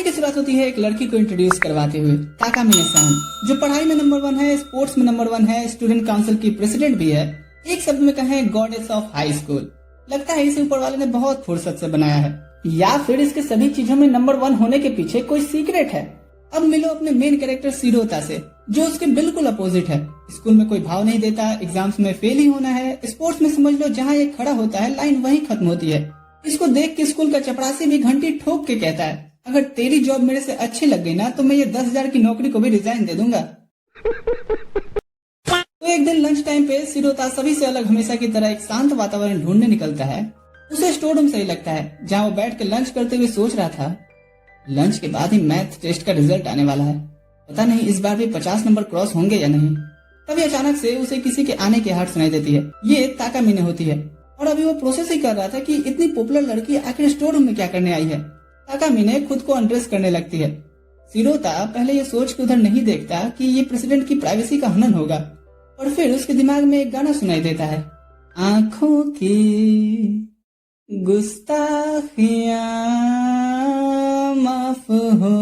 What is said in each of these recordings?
की शुरुआत होती है एक लड़की को इंट्रोड्यूस करवाते हुए, ताकामिने-सान, जो पढ़ाई में नंबर 1 है, स्पोर्ट्स में नंबर 1 है, स्टूडेंट काउंसिल की प्रेसिडेंट भी है। एक शब्द में कहें गॉडेस ऑफ हाई स्कूल। लगता है इसे ऊपर वाले ने बहुत फुर्सत से बनाया है, या फिर इसके सभी चीजों में नंबर 1 होने के पीछे कोई सीक्रेट है। अब मिलो अपने मेन कैरेक्टर शिरोता से, जो उसके बिल्कुल अपोजिट है। स्कूल में कोई भाव नहीं देता, एग्जाम्स में फेल ही होना है, स्पोर्ट्स में समझ लो जहाँ ये खड़ा होता है लाइन वहीं खत्म होती है। इसको देख के स्कूल का चपरासी भी घंटी ठोक के कहता है, अगर तेरी जॉब मेरे से अच्छी लग गई ना तो मैं ये 10,000 की नौकरी को भी रिजाइन दे दूंगा। तो एक दिन लंच टाइम पे शिरोता सभी से अलग हमेशा की तरह एक शांत वातावरण ढूंढने निकलता है। उसे स्टोर रूम सही लगता है, जहाँ वो बैठ के लंच करते हुए सोच रहा था, लंच के बाद ही मैथ टेस्ट का रिजल्ट आने वाला है, पता नहीं इस बार भी 50 नंबर क्रॉस होंगे या नहीं। तभी अचानक से उसे किसी के आने की आहट सुनाई देती है। ये ताकामिने होती है और अभी वो प्रोसेस ही कर रहा था कि इतनी पॉपुलर लड़की आखिर स्टोर रूम में क्या करने आई है। ताकामिने खुद को अनड्रेस करने लगती है। शिरोता पहले ये सोच के उधर नहीं देखता कि ये प्रेसिडेंट की प्राइवेसी का हनन होगा, और फिर उसके दिमाग में एक गाना सुनाई देता है, आंखों की गुस्ताखियां माफ हो।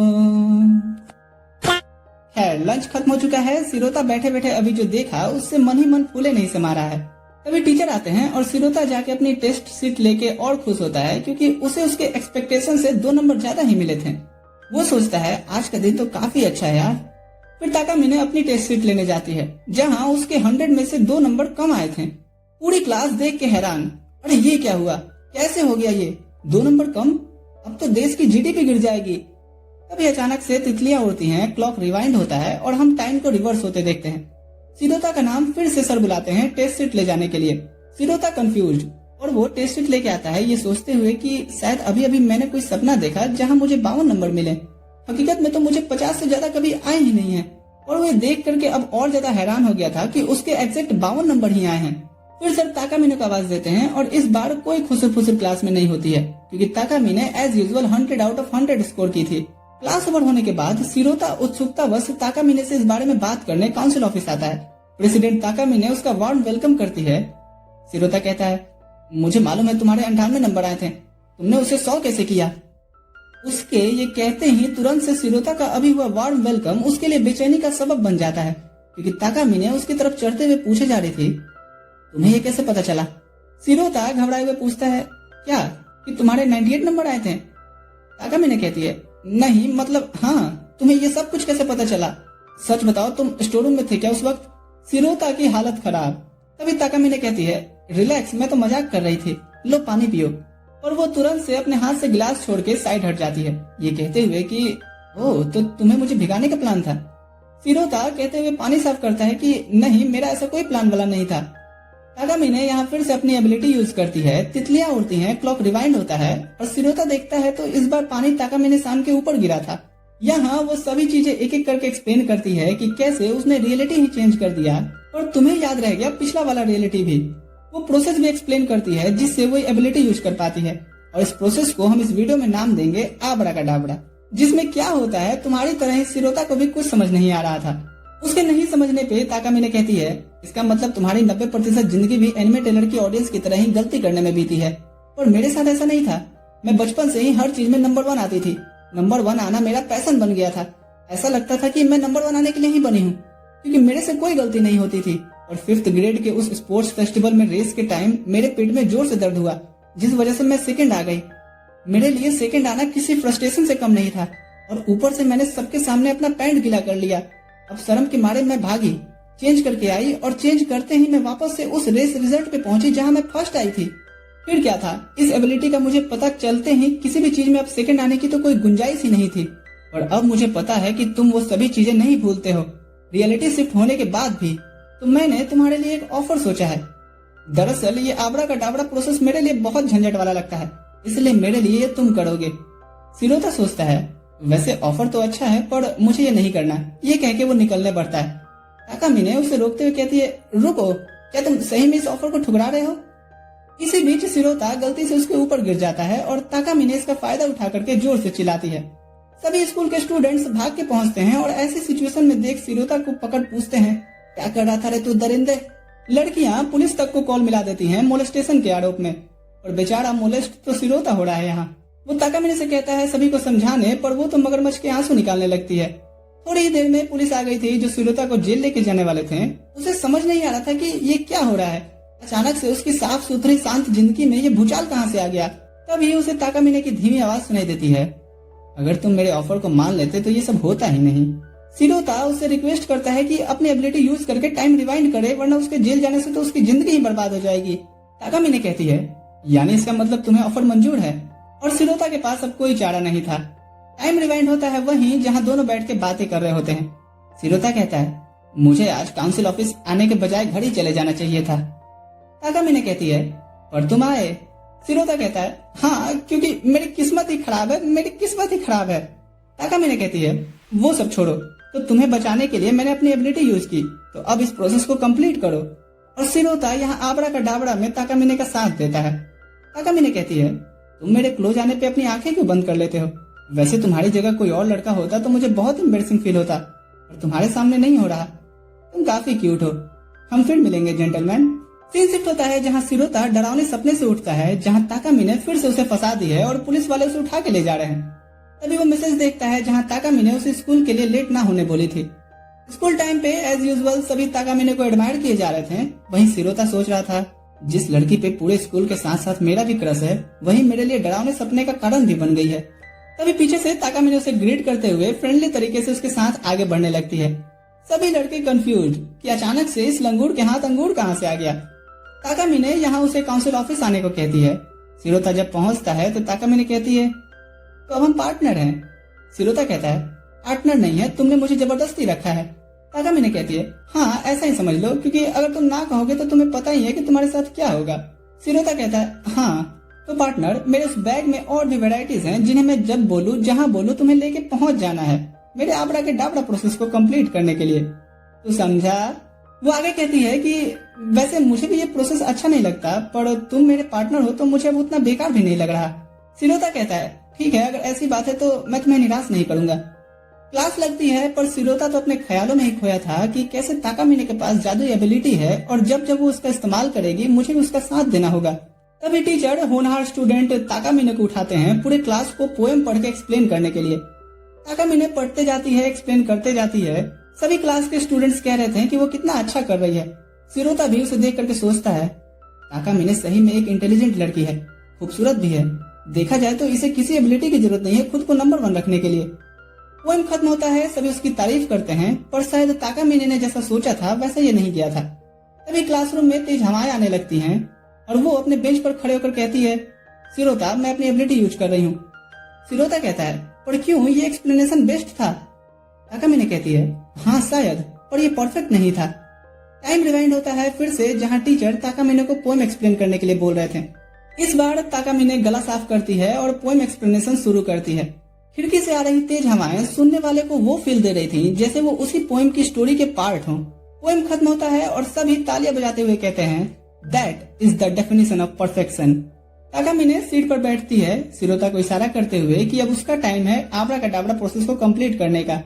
खैर लंच खत्म हो चुका है। शिरोता बैठे बैठे अभी जो देखा उससे मन ही मन फूले नहीं समा रहा है। तभी टीचर आते हैं और शिरोता जाके अपनी टेस्ट सीट लेके और खुश होता है, क्योंकि उसे उसके एक्सपेक्टेशन से 2 नंबर ज्यादा ही मिले थे। वो सोचता है आज का दिन तो काफी अच्छा है यार। फिर ताकामिने अपनी टेस्ट सीट लेने जाती है, जहाँ उसके 100 में से 2 नंबर कम आए थे। पूरी क्लास देख के हैरान, अरे ये क्या हुआ, कैसे हो गया ये 2 नंबर कम, अब तो देश की जीडीपी गिर जाएगी। तभी अचानक से तितलियां उड़ती हैं, क्लॉक रिवाइंड होता है और हम टाइम को रिवर्स होते देखते हैं। शिरोता का नाम फिर से सर बुलाते हैं टेस्ट सीट ले जाने के लिए। शिरोता कंफ्यूज्ड, और वो टेस्ट सीट लेके आता है ये सोचते हुए कि शायद अभी अभी मैंने कोई सपना देखा जहां मुझे 52 नंबर मिले। हकीकत में तो मुझे 50 से ज्यादा कभी आए ही नहीं है। और वो देख करके अब और ज्यादा हैरान हो गया था कि उसके एग्जैक्ट 52 नंबर ही आए हैं। फिर सर ताकामिने को आवाज देते हैं और इस बार कोई खुसर फुसर क्लास में नहीं होती है, क्योंकि Takamine as usual 100 out of 100 score की थी। क्लास ओवर होने के बाद शिरोता उत्सुकतावश ताकामिने से इस बारे में बात करने काउंसिल ऑफिस आता है। प्रेसिडेंट ताकामिने उसका वार्म वेलकम करती है। शिरोता कहता है, मुझे मालूम है तुम्हारे 98 नंबर आए थे, तुमने उसे 100 कैसे किया। उसके ये कहते ही तुरंत से शिरोता का अभी हुआ वार्म वेलकम उसके लिए बेचैनी का सबब बन जाता है, क्योंकि ताकामिने उसकी तरफ चढ़ते हुए पूछे जा रही थी, तुम्हें ये कैसे पता चला। शिरोता घबराए हुए पूछता है, क्या कि तुम्हारे 98 नंबर आए थे। ताकामिने कहती है, नहीं मतलब हाँ, तुम्हें ये सब कुछ कैसे पता चला, सच बताओ तुम स्टोर रूम में थे क्या उस वक्त। शिरोता की हालत खराब। तभी ताकामिने कहती है, रिलैक्स, मैं तो मजाक कर रही थी, लो पानी पियो। और वो तुरंत से अपने हाथ से गिलास छोड़ के साइड हट जाती है, ये कहते हुए कि ओह तो तुम्हें मुझे भिगाने का प्लान था। शिरोता कहते हुए पानी साफ करता है कि नहीं, मेरा ऐसा कोई प्लान वाला नहीं था। ताकामिने यहाँ फिर से अपनी एबिलिटी यूज करती है, तितलियां उड़ती हैं, क्लॉक रिवाइंड होता है और शिरोता देखता है तो इस बार पानी ताकामिने-सान के ऊपर गिरा था। यहाँ वो सभी चीजें एक एक करके एक्सप्लेन करती है कि कैसे उसने रियलिटी ही चेंज कर दिया और तुम्हें याद रह गया पिछला वाला रियलिटी भी। वो प्रोसेस भी एक्सप्लेन करती है जिससे वो एबिलिटी यूज कर पाती है, और इस प्रोसेस को हम इस वीडियो में नाम देंगे आबरा का डाबरा। जिसमें क्या होता है तुम्हारी तरह ही शिरोता को भी कुछ समझ नहीं आ रहा था। उसके नहीं समझने पे ताकामिने कहती है, इसका मतलब तुम्हारी 90% जिंदगी भी एनिमे टेलर की ऑडियंस की तरह ही गलती करने में बीती है, और मेरे साथ ऐसा नहीं था। मैं बचपन से ही हर चीज में नंबर 1 आती थी। नंबर 1 आना मेरा पैशन बन गया था। ऐसा लगता था कि मैं नंबर 1 आने के लिए ही बनी हूँ, क्योंकि मेरे से कोई गलती नहीं होती थी। और 5th ग्रेड के उस स्पोर्ट्स फेस्टिवल में रेस के टाइम मेरे पेट में जोर से दर्द हुआ, जिस वजह से मैं सेकंड आ गई। मेरे लिए सेकंड आना किसी फ्रस्ट्रेशन से कम नहीं था, और ऊपर से मैंने सबके सामने अपना पैंट गीला कर लिया। अब शर्म के मारे मैं भागी, चेंज करके आई, और चेंज करते ही मैं वापस से उस रेस रिजल्ट पे पहुंची जहां मैं फर्स्ट आई थी। फिर क्या था, इस एबिलिटी का मुझे पता चलते ही किसी भी चीज में अब सेकंड आने की तो कोई गुंजाइश ही नहीं थी। और अब मुझे पता है कि तुम वो सभी चीजें नहीं भूलते हो, रियलिटी शिफ्ट होने के बाद भी। तो मैंने तुम्हारे लिए एक ऑफर सोचा है। दरअसल ये आबरा का डाबरा प्रोसेस मेरे लिए बहुत झंझट वाला लगता है, इसलिए मेरे लिए ये तुम करोगे। शिरोता सोचता है, वैसे ऑफर तो अच्छा है पर मुझे ये नहीं करना। ये कह के वो निकलने बढ़ता है। ताकामिने उसे रोकते हुए कहती है, रुको, क्या तुम सही में इस ऑफर को ठुकरा रहे हो। इसी बीच शिरोता गलती से उसके ऊपर गिर जाता है और ताकामिने इसका फायदा उठा करके जोर से चिल्लाती है। सभी स्कूल के स्टूडेंट्स भाग के पहुंचते हैं और ऐसी सिचुएशन में देख शिरोता को पकड़ पूछते हैं, क्या कर रहा था रे तू दरिंदे। लड़कियां पुलिस तक को कॉल मिला देती हैं मोलेस्टेशन के आरोप में, और बेचारा मोलेस्ट तो शिरोता हो रहा है यहाँ। वो ताकामिने से कहता है सभी को समझाने, पर वो तो मगरमच्छ के आंसू निकालने लगती है। थोड़ी ही देर में पुलिस आ गई थी जो शिरोता को जेल लेके जाने वाले थे। उसे समझ नहीं आ रहा था कि ये क्या हो रहा है। अचानक से उसकी साफ सुथरी शांत जिंदगी में ये भूचाल कहाँ से आ गया। तभी उसे ताकामिने की धीमी आवाज सुनाई देती है, अगर तुम मेरे ऑफर को मान लेते तो ये सब होता ही नहीं। शिरोता उससे रिक्वेस्ट करता है कि अपनी एबिलिटी यूज करके टाइम रिवाइंड करे, वरना उसके जेल जाने से तो उसकी जिंदगी ही बर्बाद हो जाएगी। ताकामिने कहती है, यानी इसका मतलब तुम्हें ऑफर मंजूर है। और शिरोता के पास अब कोई चारा नहीं था। टाइम रिवाइंड होता है वहीं जहां दोनों बैठ के बातें कर रहे होते हैं। शिरोता कहता है, मुझे आज काउंसिल ऑफिस आने के बजाय घर ही चले जाना चाहिए था। ताकामिने कहती है, पर तुम आए। शिरोता कहता है, हाँ, क्योंकि मेरी किस्मत ही खराब है, मेरी किस्मत ही खराब है। ताकामिने कहती है, वो सब छोड़ो, तो तुम्हें बचाने के लिए मैंने अपनी एबिलिटी यूज की, तो अब इस प्रोसेस को कंप्लीट करो। और शिरोता यहाँ आबरा का डाबरा में ताकामिने का साथ देता है। ताकामिने कहती है, तुम मेरे क्लोज आने पे अपनी आंखें क्यों बंद कर लेते हो? वैसे तुम्हारी जगह कोई और लड़का होता तो मुझे बहुत एम्बैरेसिंग फील होता, और तुम्हारे सामने नहीं हो रहा। तुम काफी क्यूट हो, हम फिर मिलेंगे जेंटलमैन। सीन शिफ्ट होता है जहाँ शिरोता डरावने सपने से उठता है, जहाँ ताकामिने फिर से उसे फंसा दी है और पुलिस वाले उसे उठा के ले जा रहे हैं। तभी वो मैसेज देखता है जहाँ ताकामिने उसे स्कूल के लिए लेट ना होने बोली थी। स्कूल टाइम पे एज यूजुअल सभी ताकामिने को एडमायर किए जा रहे थे। वहीं शिरोता सोच रहा था, जिस लड़की पे पूरे स्कूल के साथ साथ मेरा भी क्रश है, वही मेरे लिए डरावने सपने का कारण भी बन गई है। तभी पीछे से ताकामिने उसे ग्रीट करते हुए फ्रेंडली तरीके से उसके साथ आगे बढ़ने लगती है। सभी लड़के कंफ्यूज कि अचानक से इस लंगूर के हाथ अंगूर कहाँ से आ गया। ताकामिने यहाँ उसे काउंसिल ऑफिस आने को कहती है। शिरोता जब पहुंचता है तो ताकामिने कहती है, तो अब हम पार्टनर हैं। शिरोता कहता है, पार्टनर नहीं है, तुमने मुझे जबरदस्ती रखा है। ताकामिने कहती है, हाँ ऐसा ही समझ लो, क्योंकि अगर तुम ना कहोगे तो तुम्हें पता ही है कि तुम्हारे साथ क्या होगा। शिरोता कहता है, हाँ तो पार्टनर, मेरे उस बैग में और भी वेराइटीज हैं जिन्हें मैं जब बोलूं जहां बोलूं तुम्हें लेके पहुंच जाना है, मेरे आबरा के डाबरा प्रोसेस को कंप्लीट करने के लिए। तू समझा? वो आगे कहती है कि वैसे मुझे भी ये प्रोसेस अच्छा नहीं लगता, पर तुम मेरे पार्टनर हो तो मुझे अब उतना बेकार भी नहीं लग रहा। शिरोता कहता है, ठीक है, अगर ऐसी बात है तो मैं तुम्हें निराश नहीं करूंगा। क्लास लगती है, पर शिरोता तो अपने ख्यालों में ही खोया था कि कैसे ताकामिने के पास जादुई एबिलिटी है और जब जब वो उसका इस्तेमाल करेगी मुझे भी उसका साथ देना होगा। तभी टीचर होनहार स्टूडेंट ताकामिने को उठाते हैं पूरे क्लास को पोएम पढ़ के एक्सप्लेन करने के लिए। ताकामिने पढ़ते जाती है, एक्सप्लेन करते जाती है। सभी क्लास के स्टूडेंट्स कह रहे थे कि वो कितना अच्छा कर रही है। शिरोता भी उसे देख करके सोचता है, ताकामिने सही में एक इंटेलिजेंट लड़की है, खूबसूरत भी है। देखा जाए तो इसे किसी एबिलिटी की जरूरत नहीं है खुद को नंबर 1 रखने के लिए। पोएम खत्म होता है, सभी उसकी तारीफ करते हैं, पर शायद ताकामिने ने जैसा सोचा था वैसा ये नहीं किया था। तभी क्लासरूम में तेज हवाएं आने लगती हैं और वो अपने बेंच पर खड़े होकर कहती है, शिरोता मैं अपनी एबिलिटी यूज कर रही हूँ। शिरोता कहता है, पर क्यों, ये एक्सप्लेनेशन बेस्ट था। ताकामिने कहती है, हाँ शायद, पर ये परफेक्ट नहीं था। टाइम रिवाइंड होता है फिर से जहाँ टीचर ताकामिने को पोएम एक्सप्लेन करने के लिए बोल रहे थे। इस बार ताकामिने गला साफ करती है और पोएम एक्सप्लेनेशन शुरू करती है। खिड़की से आ रही तेज हवाएं सुनने वाले को वो फील दे रही थी जैसे वो उसी पोएम की स्टोरी के पार्ट हों। पोएम खत्म होता है और सभी तालियां बजाते हुए कहते हैं, that is the definition of perfection. Takamine seat पर बैठती है, शिरोता को इशारा करते हुए कि अब उसका टाइम है आबरा का डाबरा प्रोसेस को कंप्लीट करने का।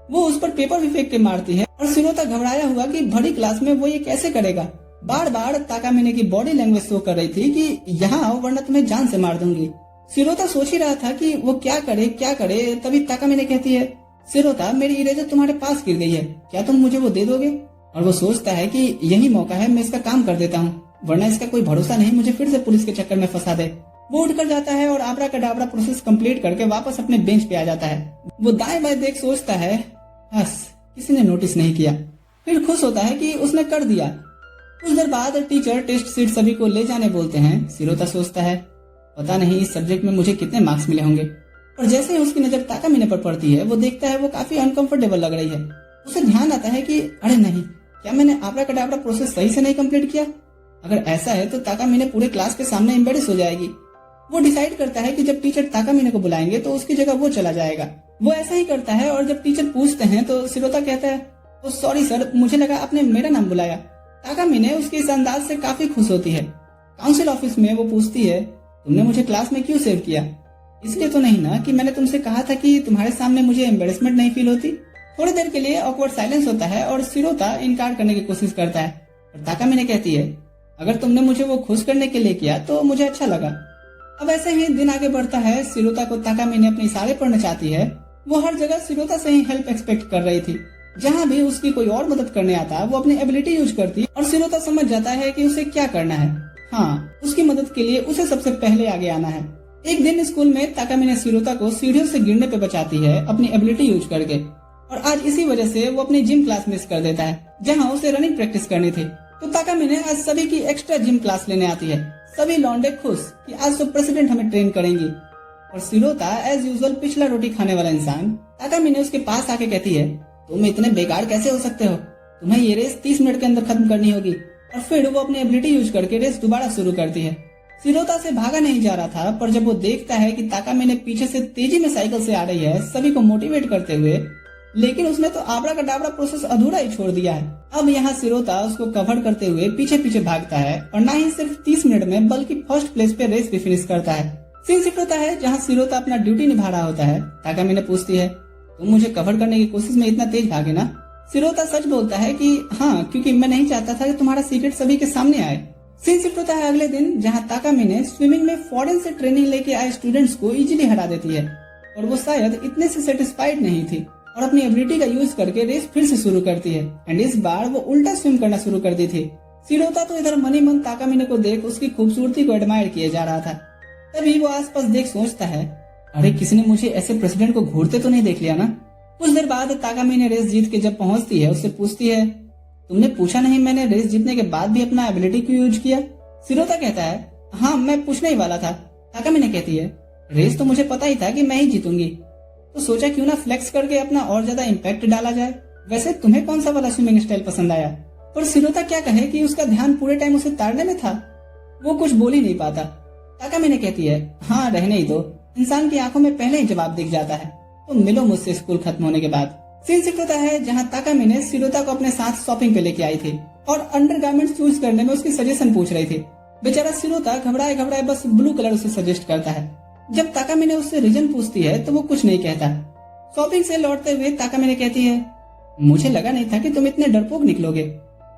वो उस पर पेपर भी फेंक के मारती है और शिरोता घबराया हुआ कि भरी क्लास में वो ये कैसे करेगा। बार बार ताकामिने की बॉडी लैंग्वेज शो कर रही थी कि यहाँ आओ वरना तुम्हें जान से मार दूंगी। शिरोता सोच ही रहा था कि वो क्या करे। तभी ताकामिने कहती है, शिरोता मेरी इरेजर तुम्हारे पास गिर गई है, क्या तुम मुझे वो दे दोगे? और वो सोचता है कि यही मौका है, मैं इसका काम कर देता हूँ, वरना इसका कोई भरोसा नहीं मुझे फिर से पुलिस के चक्कर में फंसा दे। वो उठकर जाता है और आबरा का डाबरा प्रोसेस कंप्लीट करके वापस अपने बेंच पे आ जाता है। वो दाएं बाएं देख सोचता है, बस किसी ने नोटिस नहीं किया। फिर खुश होता है कि उसने कर दिया। कुछ देर बाद टीचर टेस्ट सीट सभी को ले जाने बोलते हैं। शिरोता सोचता है, पता नहीं इस सब्जेक्ट में मुझे कितने मार्क्स मिले होंगे। और जैसे ही उसकी नजर ताकामिने पर पड़ती है वो देखता है वो काफी अनकंफर्टेबल लग रही है। उसे ध्यान आता है कि अरे नहीं, क्या मैंने आबरा का डाबरा प्रोसेस सही से नहीं कंप्लीट किया? अगर ऐसा है तो ताकामिने पूरे क्लास के सामने एम्बेरस हो जाएगी। वो डिसाइड करता है कि जब टीचर ताकामिने को बुलाएंगे तो उसकी जगह वो चला जाएगा। वो ऐसा ही करता है और जब टीचर पूछते हैं तो शिरोता कहता है, ओ सॉरी सर, मुझे लगा आपने मेरा नाम बुलाया। ताकामिने उसके इस अंदाज से काफी खुश होती है। काउंसिल ऑफिस में वो पूछती है, तुमने मुझे क्लास में क्यों सेव किया? इसलिए तो नहीं ना कि मैंने तुमसे कहा था कि तुम्हारे सामने मुझे एम्बेरसमेंट नहीं फील होती। थोड़ी देर के लिए ऑकवर्ड साइलेंस होता है और शिरोता इनकार करने की कोशिश करता है और ताकामिने कहती है, अगर तुमने मुझे वो खुश करने के लिए किया तो मुझे अच्छा लगा। अब ऐसे ही दिन आगे बढ़ता है। शिरोता को ताकामिने अपने इशारे पर नचाती है। वो हर जगह शिरोता से ही हेल्प एक्सपेक्ट कर रही थी। जहाँ भी उसकी कोई और मदद करने आता वो अपनी एबिलिटी यूज करती और शिरोता समझ जाता है कि उसे क्या करना है। हाँ, उसकी मदद के लिए उसे सबसे पहले आगे आना है। एक दिन स्कूल में ताकामिने शिरोता को सीढ़ियों से गिरने पे बचाती है अपनी एबिलिटी यूज करके। और आज इसी वजह से वो अपनी जिम क्लास मिस कर देता है जहाँ उसे रनिंग प्रैक्टिस करनी थी। तो ताकामिने आज सभी की एक्स्ट्रा जिम क्लास लेने आती है। सभी लौंडे खुश कि आज तो प्रेसिडेंट हमें ट्रेन करेंगी। और शिरोता एज यूजुअल पिछला रोटी खाने वाला इंसान ताकामिने उसके पास आके कहती है, तुम इतने बेकार कैसे हो सकते हो, तुम्हें ये रेस 30 मिनट के अंदर खत्म करनी होगी। और फिर वो अपनी एबिलिटी यूज करके रेस दोबारा शुरू करती है। शिरोता से भागा नहीं जा रहा था, पर जब वो देखता है कि ताकामिने पीछे से तेजी में साइकिल से आ रही है सभी को मोटिवेट करते हुए, लेकिन उसने तो आबरा का डाबरा प्रोसेस अधूरा ही छोड़ दिया है। अब यहाँ शिरोता उसको कवर करते हुए पीछे पीछे भागता है और ना ही सिर्फ 30 मिनट में बल्कि फर्स्ट प्लेस पे रेस भी फिनिश करता है। सीन शिफ्ट होता है जहाँ शिरोता अपना ड्यूटी निभा रहा होता है। ताकामिने पूछती है, तुम मुझे कवर करने की कोशिश में इतना तेज भागे ना? शिरोता सच बोलता है कि हाँ, क्योंकि मैं नहीं चाहता था कि तुम्हारा सीक्रेट सभी के सामने आए। सीन शिफ्ट होता है अगले दिन जहाँ ताकामिने स्विमिंग में फॉरेन से ट्रेनिंग लेके आए स्टूडेंट्स को इजीली हरा देती है। और वो शायद इतने से सेटिस्फाइड नहीं थी और अपनी एबिलिटी का यूज करके रेस फिर से शुरू करती है। एंड इस बार वो उल्टा स्विम करना शुरू कर दी थी। शिरोता तो इधर मनी मन ताकामिने को देख उसकी खूबसूरती को एडमायर किए जा रहा था। तभी वो आसपास देख सोचता है, अरे किसी ने मुझे ऐसे प्रेसिडेंट को घूरते तो नहीं देख लिया ना? कुछ देर बाद ताकामिने रेस जीत के जब पहुंचती है उससे पूछती है, तुमने पूछा नहीं मैंने रेस जीतने के बाद भी अपना एबिलिटी क्यों यूज किया? शिरोता कहता है, हाँ मैं पूछने ही वाला था। ताकामिने कहती है, रेस तो मुझे पता ही था कि मैं ही जीतूंगी, तो सोचा क्यों ना फ्लेक्स करके अपना और ज्यादा इम्पैक्ट डाला जाए। वैसे तुम्हें कौन सा वाला स्विमिंग स्टाइल पसंद आया? पर शिरोता क्या कहे कि उसका ध्यान पूरे टाइम उसे ताड़ने में था। वो कुछ बोल ही नहीं पाता। ताकामिने कहती है, हाँ रहने ही दो, इंसान की आंखों में पहले ही जवाब दिख जाता है। तुम मिलो मुझसे स्कूल खत्म होने के बाद। सीन शिफ्ट होता है जहाँ ताकामिने शिरोता को अपने साथ शॉपिंग पे लेके आई थी और अंडरगारमेंट्स चूज करने में उसकी सजेशन पूछ रही थी। बेचारा शिरोता घबराए घबराए बस ब्लू कलर उसे सजेस्ट करता है। जब ताकामिने उससे रीजन पूछती है तो वो कुछ नहीं कहता। शॉपिंग से लौटते हुए ताकामिने कहती है, मुझे लगा नहीं था कि तुम इतने डरपोक निकलोगे।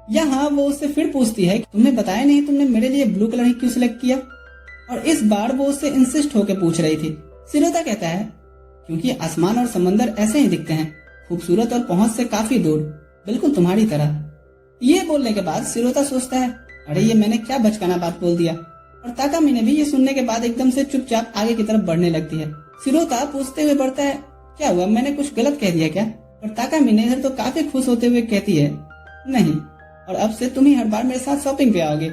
यहाँ वो उससे फिर पूछती है, तुमने बताया नहीं तुमने मेरे लिए ब्लू कलर ही क्यों सिलेक्ट किया? और इस बार वो उससे इंसिस्ट होकर पूछ रही थी। शिरोता कहता है, क्योंकि आसमान और समंदर ऐसे ही दिखते हैं, खूबसूरत और पहुंच से काफी दूर, बिल्कुल तुम्हारी तरह। ये बोलने के बाद शिरोता सोचता है, अरे ये मैंने क्या बचकाना बात बोल दिया। और ताकामिने भी ये सुनने के बाद एकदम से चुपचाप आगे की तरफ बढ़ने लगती है। शिरोता पूछते हुए बढ़ता है, क्या हुआ, मैंने कुछ गलत कह दिया क्या? और ताकामिने इधर तो काफी खुश होते हुए कहती है, नहीं, और अब से तुम ही हर बार मेरे साथ शॉपिंग पे आओगे।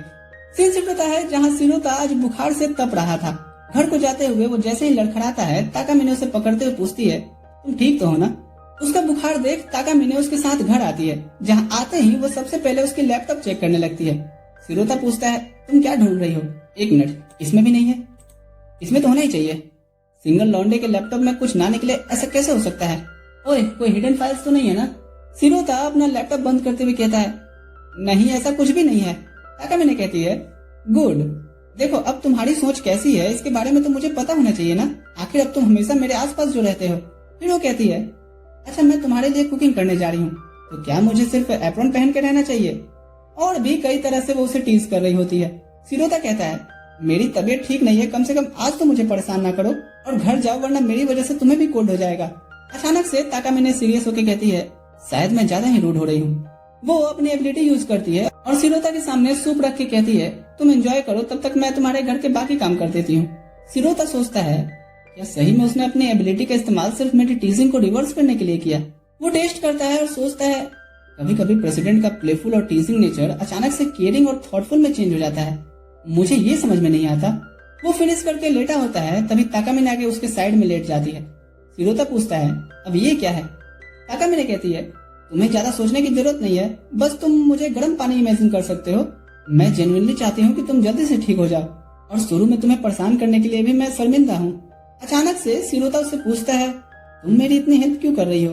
सीन शिफ्ट होता है जहाँ शिरोता आज बुखार से तप रहा था। घर को जाते हुए वो जैसे ही लड़खड़ाता है ताकामिने उसे पकड़ते हुए पूछती है, तुम ठीक तो हो ना? उसका बुखार देख ताकामिने उसके साथ घर आती है, जहाँ आते ही वो सबसे पहले उसकी लैपटॉप चेक करने लगती है। शिरोता पूछता है, तुम क्या ढूंढ रही हो? एक मिनट, इसमें भी नहीं है? इसमें तो होना ही चाहिए। सिंगल लॉन्डे के लैपटॉप में कुछ ना निकले, ऐसा कैसे हो सकता है? ओए, कोई हिडन फाइल्स तो नहीं है ना? शिरोता अपना लैपटॉप बंद करते हुए कहता है, नहीं ऐसा कुछ भी नहीं है। ताकामिने कहती है, गुड, देखो अब तुम्हारी सोच कैसी है इसके बारे में तो मुझे पता होना चाहिए ना, आखिर अब तुम हमेशा मेरे आसपास जो रहते हो। फिर वो कहती है, अच्छा मैं तुम्हारे लिए कुकिंग करने जा रही हूँ, तो क्या मुझे सिर्फ एप्रॉन पहन के रहना चाहिए? और भी कई तरह से वो उसे टीज कर रही होती है। शिरोता कहता है, मेरी तबीयत ठीक नहीं है, कम से कम आज तो मुझे परेशान ना करो और घर जाओ, वरना मेरी वजह से तुम्हें भी कोल्ड हो जाएगा। अचानक से ताकामिने सीरियस होकर कहती है, शायद मैं ज्यादा ही रूड हो रही हूँ। वो अपनी एबिलिटी यूज करती है और शिरोता के सामने सूप रख के कहती है, तुम एंजॉय करो, तब तक मैं तुम्हारे घर के बाकी काम कर देती हूँ। शिरोता सोचता है, क्या सही में उसने अपनी एबिलिटी का इस्तेमाल सिर्फ मेरी टीजिंग को रिवर्स करने के लिए किया? वो टेस्ट करता है और सोचता है, कभी कभी प्रेसिडेंट का प्लेफुल और टीजिंग नेचर अचानक से केयरिंग और थॉटफुल में चेंज हो जाता है, मुझे ये समझ में नहीं आता। वो फिनिश करके लेटा होता है, तभी ताकामिने आके उसके साइड में लेट जाती है। शिरोता पूछता है, अब ये क्या है? ताकामिने कहती है, तुम्हें ज्यादा सोचने की जरूरत नहीं है, बस तुम मुझे गर्म पानी इमेजिन कर सकते हो। मैं जेन्युइनली चाहती हूँ कि तुम जल्दी से ठीक हो जाओ, और शुरू में तुम्हें परेशान करने के लिए भी मैं शर्मिंदा हूँ। अचानक से शिरोता उससे पूछता है, तुम मेरी इतनी हेल्प क्यों कर रही हो?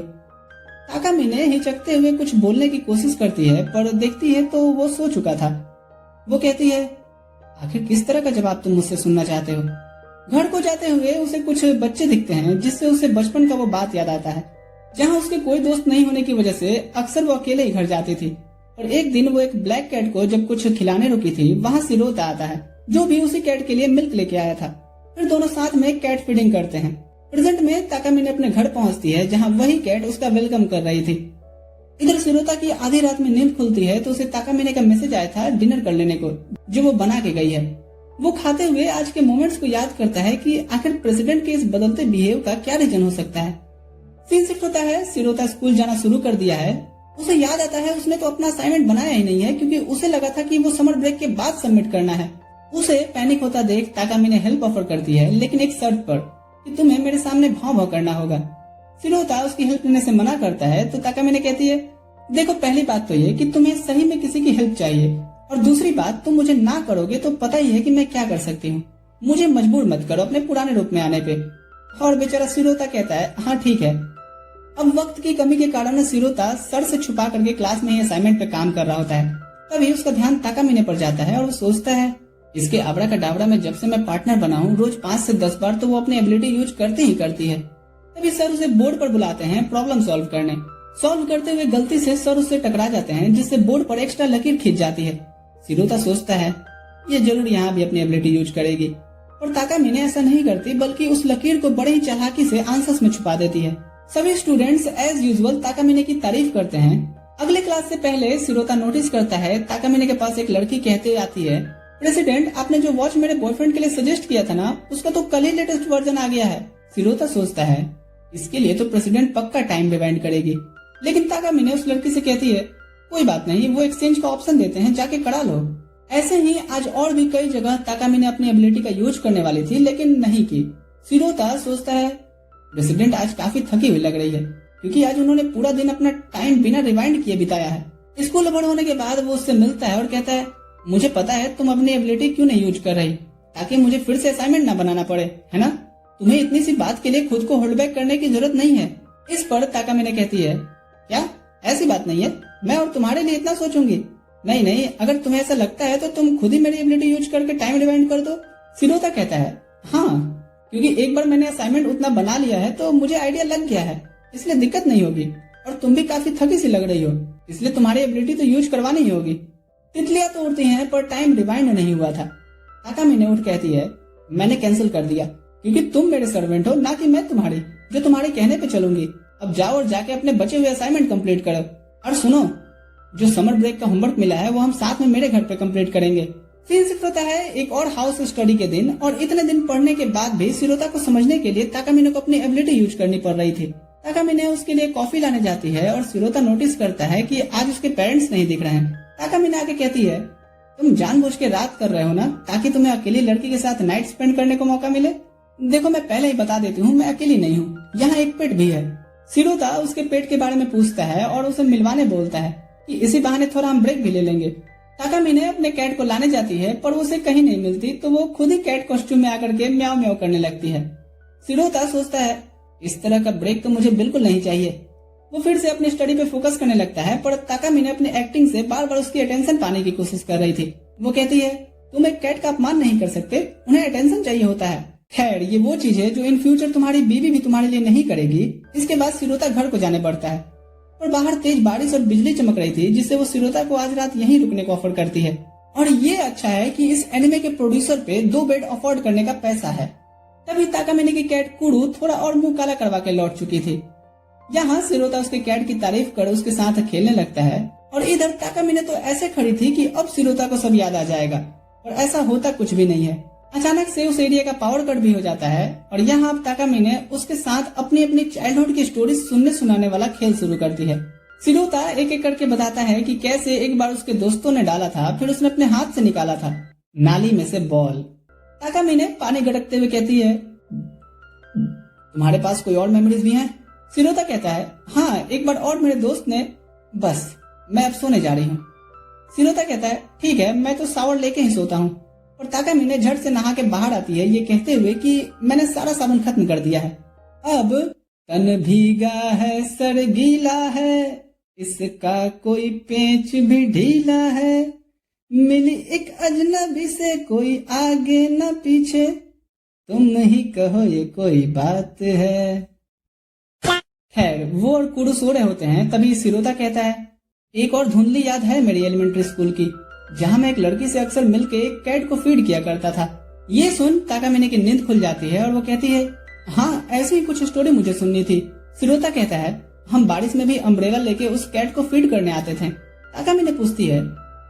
ताकामिने हिचकते हुए कुछ बोलने की कोशिश करती है, पर देखती है तो वो सो चुका था। वो कहती है, आखिर किस तरह का जवाब तुम मुझसे सुनना चाहते हो? घर को जाते हुए उसे कुछ बच्चे दिखते हैं, जिससे उसे बचपन का वो बात याद आता है, जहाँ उसके कोई दोस्त नहीं होने की वजह से अक्सर वो अकेले ही घर जाती थी। और एक दिन वो एक ब्लैक कैट को जब कुछ खिलाने रुकी थी, वहाँ शिरोता आता है, जो भी उसी कैट के लिए मिल्क लेके आया था। फिर दोनों साथ में कैट फीडिंग करते हैं। प्रेजेंट में ताकामिने अपने घर पहुंचती है जहां वही कैट उसका वेलकम कर रही थी। इधर शिरोता की आधी रात में नींद खुलती है तो उसे ताकामिने का मैसेज आया था डिनर कर लेने को, जो वो बना के गई है। वो खाते हुए आज के मोमेंट्स को याद करता है कि आखिर प्रेसिडेंट के इस बदलते बिहेव का क्या रीजन हो सकता है। सीन शिफ्ट होता है, शिरोता स्कूल जाना शुरू कर दिया है। उसे याद आता है उसने तो अपना असाइनमेंट बनाया ही नहीं है, क्योंकि उसे लगा था कि वो समर ब्रेक के बाद सबमिट करना है। उसे पैनिक होता देख ताकामिने हेल्प ऑफर करती है, लेकिन एक शर्त पर कि तुम्हें मेरे सामने भाव भाव करना होगा। शिरोता उसकी हेल्प लेने से मना करता है तो ताकामिने कहती है, देखो पहली बात तो ये कि तुम्हें सही में किसी की हेल्प चाहिए, और दूसरी बात तुम मुझे ना करोगे तो पता ही है कि मैं क्या कर सकती हूँ। मुझे मजबूर मत करो अपने पुराने रूप में आने पे। और बेचारा शिरोता कहता है, हाँ ठीक है। अब वक्त की कमी के कारण शिरोता सर से छुपा करके क्लास में ही असाइनमेंट पे काम कर रहा होता है। तभी उसका ध्यान ताकामिने पर जाता है और वो सोचता है, इसके आबड़ा का डाबड़ा में जब से मैं पार्टनर बना हूँ रोज 5 से 10 बार तो वो अपनी एबिलिटी यूज करती ही करती है। तभी सर उसे बोर्ड पर बुलाते हैं प्रॉब्लम सॉल्व करने। सॉल्व करते हुए गलती से सर उससे टकरा जाते हैं, जिससे बोर्ड पर एक्स्ट्रा लकीर खींच जाती है। शिरोता सोचता है ये जरूर यहाँ भी अपनी एबिलिटी यूज करेगी, और ताकामिने ऐसा नहीं करती, बल्कि उस लकीर को बड़ी ही चालाकी से आंसर्स में छुपा देती है। सभी स्टूडेंट्स एज यूजुअल ताकामिने की तारीफ करते हैं। अगले क्लास से पहले शिरोता नोटिस करता है ताकामिने के पास एक लड़की कहते आती है, प्रेसिडेंट आपने जो वॉच मेरे बॉयफ्रेंड के लिए सजेस्ट किया था ना, उसका तो कल ही लेटेस्ट वर्जन आ गया है। शिरोता सोचता है इसके लिए तो प्रेसिडेंट पक्का टाइम डिमांड करेगी, लेकिन ताकामिने उस लड़की से कहती है कोई बात नहीं, वो एक्सचेंज का ऑप्शन देते हैं, जाके करा लो। ऐसे ही आज और भी कई जगह ताकामिने अपनी एबिलिटी का यूज करने वाली थी, लेकिन नहीं की। शिरोता सोचता है प्रेसिडेंट आज काफी थकी हुई लग रही है, क्योंकि आज उन्होंने पूरा दिन अपना टाइम बिना रिवाइंड किए बिताया है। स्कूल बड़ होने के बाद वो उससे मिलता है और कहता है, मुझे पता है तुम अपनी एबिलिटी क्यों नहीं यूज कर रही, ताकि मुझे फिर से असाइनमेंट ना बनाना पड़े, है ना? तुम्हें इतनी सी बात के लिए खुद को होल्ड बैक करने की जरूरत नहीं है। इस पर ताकामिने कहती है, क्या ऐसी बात नहीं है, मैं और तुम्हारे लिए इतना सोचूंगी। नहीं नहीं, अगर तुम्हें ऐसा लगता है तो तुम खुद ही मेरी एबिलिटी यूज करके टाइम रिवाइंड कर दो। शिरोता कहता है, हाँ क्योंकि एक बार मैंने असाइनमेंट उतना बना लिया है तो मुझे आइडिया लग गया है, इसलिए दिक्कत नहीं होगी। और तुम भी काफी थकी सी लग रही हो, इसलिए तुम्हारी एबिलिटी तो यूज करवानी ही होगी। तितलियां तो उड़ती हैं पर टाइम रिवाइंड नहीं हुआ था। ताकामिने उठ कहती है, मैंने कैंसिल कर दिया, क्योंकि तुम मेरे सर्वेंट हो, ना कि मैं तुम्हारी, जो तुम्हारे कहने पे चलूंगी। अब जाओ और जाके अपने बचे हुए असाइनमेंट कंप्लीट करो। और सुनो, जो समर ब्रेक का होमवर्क मिला है वो हम साथ में मेरे घर पे कंप्लीट करेंगे। सीन शिफ्ट होता है एक और हाउस स्टडी के दिन, और इतने दिन पढ़ने के बाद भी शिरोता को समझने के लिए ताकामिने को अपनी एबिलिटी यूज करनी पड़ रही थी। ताकामिने उसके लिए कॉफी लाने जाती है और शिरोता नोटिस करता है कि आज उसके पेरेंट्स नहीं दिख रहे हैं। ताकामिने आके कहती है, तुम जानबूझ के रात कर रहे हो ना, ताकि तुम्हें अकेली लड़की के साथ नाइट स्पेंड करने को मौका मिले। देखो मैं पहले ही बता देती हूँ, मैं अकेली नहीं हूँ, यहाँ एक पेट भी है। शिरोता उसके पेट के बारे में पूछता है और उसे मिलवाने बोलता है कि इसी बहाने थोड़ा हम ब्रेक भी ले लेंगे। ताकामिने अपने कैट को लाने जाती है पर उसे कहीं नहीं मिलती, तो वो खुद ही कैट कॉस्ट्यूम में आकर के म्याऊ म्याऊ करने लगती है। शिरोता सोचता है इस तरह का ब्रेक तो मुझे बिल्कुल नहीं चाहिए। वो फिर से अपनी स्टडी पे फोकस करने लगता है, पर ताकामिने अपनी एक्टिंग से बार बार उसकी अटेंशन पाने की कोशिश कर रही थी। वो कहती है, तुम एक कैट का अपमान नहीं कर सकते, उन्हें अटेंशन चाहिए होता है। खैर ये वो चीज है जो इन फ्यूचर तुम्हारी बीवी भी तुम्हारे लिए नहीं करेगी। इसके बाद शिरोता घर को जाने पड़ता है, और बाहर तेज बारिश और बिजली चमक रही थी, जिससे वो शिरोता को आज रात यहीं रुकने को ऑफर करती है। और ये अच्छा है कि इस एनिमे के प्रोड्यूसर पे 2 बेड अफोर्ड करने का पैसा है। तभी ताकामिने की कैट कुड़ू थोड़ा और मुंह काला करवा के लौट चुकी थी। यहाँ शिरोता उसके कैट की तारीफ कर उसके साथ खेलने लगता है, और इधर ताकामिने तो ऐसे खड़ी थी कि अब शिरोता को सब याद आ जाएगा, और ऐसा होता कुछ भी नहीं है। अचानक से उस एरिया का पावर कट भी हो जाता है, और यहाँ अब ताकामिने उसके साथ अपनी अपनी चाइल्डहुड की स्टोरी सुनने सुनाने वाला खेल शुरू करती है। शिरोता एक एक करके बताता है कि कैसे एक बार उसके दोस्तों ने डाला था, फिर उसने अपने हाथ से निकाला था नाली में से बॉल। ताकामिने पानी गड़कते हुए कहती है, तुम्हारे पास कोई और मेमोरीज भी हैं? शिरोता कहता है, हाँ एक बार और मेरे दोस्त ने, बस मैं अब सोने जा रही हूँ। शिरोता कहता है, ठीक है मैं तो शावर लेके ही सोता हूँ। और ताकामिने झट से नहा के बाहर आती है, ये कहते हुए कि मैंने सारा साबुन खत्म कर दिया है, अब तन भीगा है सर गीला है, इसका कोई पेच भी ढीला है, मिली एक अजनबी से कोई आगे न पीछे, तुम ही कहो ये कोई बात है। खैर वो और कुड़ू सो रहे होते हैं, तभी शिरोता कहता है, एक और धुंधली याद है मेरी एलिमेंट्री स्कूल की, जहाँ मैं एक लड़की से अक्सर मिलके एक कैट को फीड किया करता था। ये सुन ताकामिने की नींद खुल जाती है और वो कहती है, हाँ ऐसी ही कुछ स्टोरी मुझे सुननी थी। शिरोता कहता है, हम बारिश में भी अम्ब्रेला लेके उस कैट को फीड करने आते थे। ताकामिने पूछती है,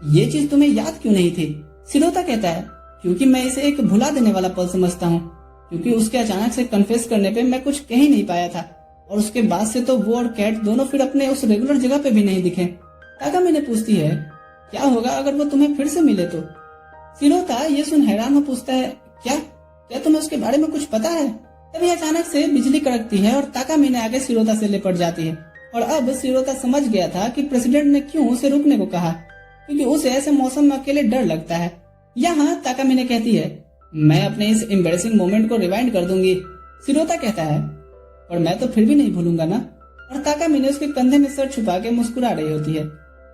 ये चीज तुम्हें याद क्यों नहीं थी? शिरोता कहता है, क्योंकि मैं इसे एक भुला देने वाला पल समझता हूँ, क्योंकि उसके अचानक से कन्फेस करने पे मैं कुछ कह ही नहीं पाया था और उसके बाद से तो वो और कैट दोनों फिर अपने उस रेगुलर जगह पे भी नहीं दिखे। ताकामिने पूछती है, क्या होगा अगर वो तुम्हें फिर से मिले तो? शिरोता ये सुन हैरान हो पूछता है, क्या तुम्हें उसके बारे में कुछ पता है? तभी अचानक से बिजली कड़कती है और ताकामिने आगे शिरोता से लिपट जाती है। और अब शिरोता समझ गया था कि प्रेसिडेंट ने क्यों उसे रुकने को कहा, क्योंकि उसे ऐसे मौसम में अकेले डर लगता है। यहाँ ताकामिने कहती है, मैं अपने इस एम्बैरेसिंग मोमेंट को रिवाइंड कर दूंगी। शिरोता कहता है, पर मैं तो फिर भी नहीं भूलूंगा ना। और ताकामिने उसके कंधे में सर छुपा के मुस्कुरा रही होती है।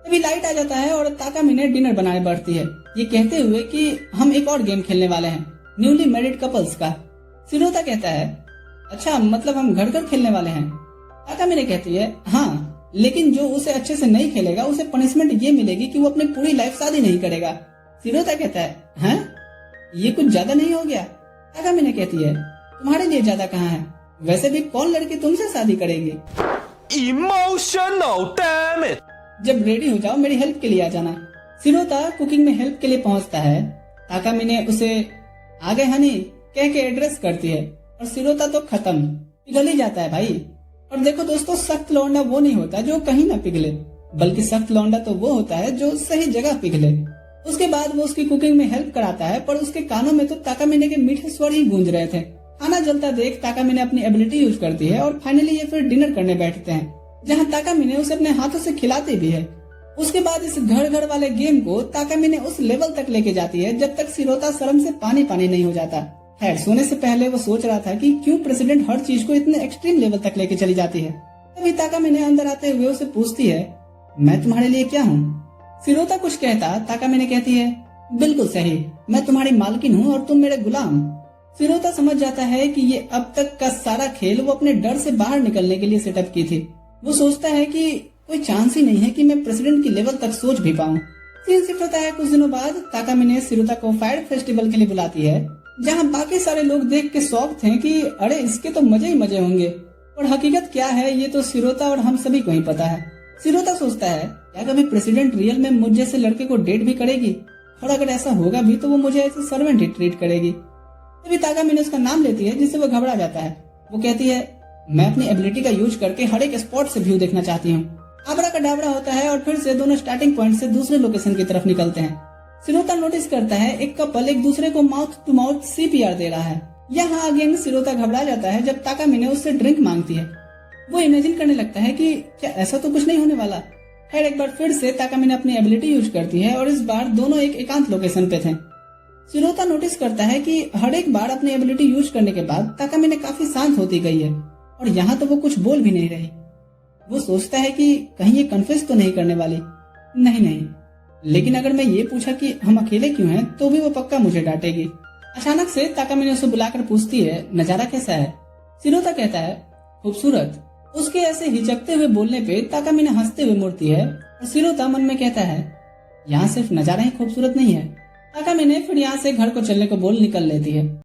तभी लाइट आ जाता है और ताकामिने डिनर बनाने बढ़ती है, ये कहते हुए कि हम एक और गेम खेलने वाले हैं, न्यूली मैरिड कपल्स का। शिरोता कहता है, अच्छा मतलब हम घर घर खेलने वाले हैं? ताकामिने कहती है, हाँ, लेकिन जो उसे अच्छे से नहीं खेलेगा उसे पनिशमेंट ये मिलेगी कि वो अपनी पूरी लाइफ शादी नहीं करेगा। शिरोता कहता है, हाँ ये कुछ ज्यादा नहीं हो गया? ताकामिने कहती है, तुम्हारे लिए ज्यादा कहाँ है, वैसे भी कौन लड़की तुमसे शादी करेगी? Emotional damn it! जब रेडी हो जाओ मेरी हेल्प के लिए आ जाना। शिरोता कुकिंग में हेल्प के लिए पहुंचता है। ताकामिने उसे आ गए हनी कह के एड्रेस करती है और शिरोता तो खत्म, पिघल ही जाता है भाई। और देखो दोस्तों, सख्त लौंडा वो नहीं होता जो कहीं ना पिघले, बल्कि सख्त लौंडा तो वो होता है जो सही जगह पिघले। उसके बाद वो उसकी कुकिंग में हेल्प कराता है, पर उसके कानों में तो ताकामिने के मीठे स्वर ही गूंज रहे थे। खाना जलता देख ताकामिने अपनी एबिलिटी यूज करती है और फाइनली ये फिर डिनर करने बैठते हैं, जहाँ ताकामिने उसे अपने हाथों से खिलाती भी है। उसके बाद इस घर घर वाले गेम को ताकामिने उस लेवल तक लेके जाती है जब तक शिरोता शर्म से पानी पानी नहीं हो जाता। खैर, सोने से पहले वो सोच रहा था कि क्यों प्रेसिडेंट हर चीज को इतने एक्सट्रीम लेवल तक लेके चली जाती है। तभी ताकामिने अंदर आते हुए उसे पूछती है, मैं तुम्हारे लिए क्या हूँ? शिरोता कुछ कहता ताकामिने कहती है, बिल्कुल सही, मैं तुम्हारी मालकिन हूँ और तुम मेरे गुलाम। शिरोता समझ जाता है कि ये अब तक का सारा खेल वो अपने डर से बाहर निकलने के लिए सेटअप की थी। वो सोचता है कि कोई चांस ही नहीं है कि मैं प्रेसिडेंट की लेवल तक सोच भी पाऊँ। सीन शिफ्ट होता है कुछ दिनों बाद। ताकामिने शिरोता को फायर फेस्टिवल के लिए बुलाती है, जहाँ बाकी सारे लोग देख के शौक थे कि अरे इसके तो मजे ही मजे होंगे, और हकीकत क्या है ये तो शिरोता और हम सभी को ही पता है। शिरोता सोचता है, क्या कभी प्रेसिडेंट रियल में मुझ जैसे लड़के को डेट भी करेगी? और अगर ऐसा होगा भी तो वो मुझे ऐसे सर्वेंट ही ट्रीट करेगी। तभी ताकामिने उसका नाम लेती है, जिससे वो घबरा जाता है। वो कहती है, मैं अपनी एबिलिटी का यूज करके हर एक स्पॉट से व्यू देखना चाहती हूँ। आबरा का डाबरा होता है और फिर से दोनों स्टार्टिंग पॉइंट से दूसरे लोकेशन की तरफ निकलते हैं। शिरोता नोटिस करता है एक कपल एक दूसरे को माउथ टू माउथ CPR दे रहा है। यहाँ अगेन शिरोता घबरा जाता है जब ताकामिने उससे ड्रिंक मांगती है। वो इमेजिन करने लगता है कि क्या ऐसा तो कुछ नहीं होने वाला। खैर, एक बार फिर से ताकामिने अपनी एबिलिटी यूज करती है और इस बार दोनों एक एकांत लोकेशन पे थे। शिरोता नोटिस करता है कि हर एक बार अपनी एबिलिटी यूज करने के बाद ताकामिने काफी शांत होती गई है और यहाँ तो वो कुछ बोल भी नहीं रही। वो सोचता है कि कहीं ये कन्फेस तो नहीं करने वाली। नहीं, लेकिन अगर मैं ये पूछा कि हम अकेले क्यों हैं तो भी वो पक्का मुझे डांटेगी। अचानक से ताकामिने उसे बुलाकर पूछती है, नजारा कैसा है? शिरोता कहता है, खूबसूरत। उसके ऐसे हिचकते हुए बोलने पे ताकामिने हंसते हुए मुड़ती है और शिरोता मन में कहता है, यहाँ सिर्फ नजारा ही खूबसूरत नहीं है। ताकामिने फिर यहाँ से घर को चलने को बोल निकल लेती है।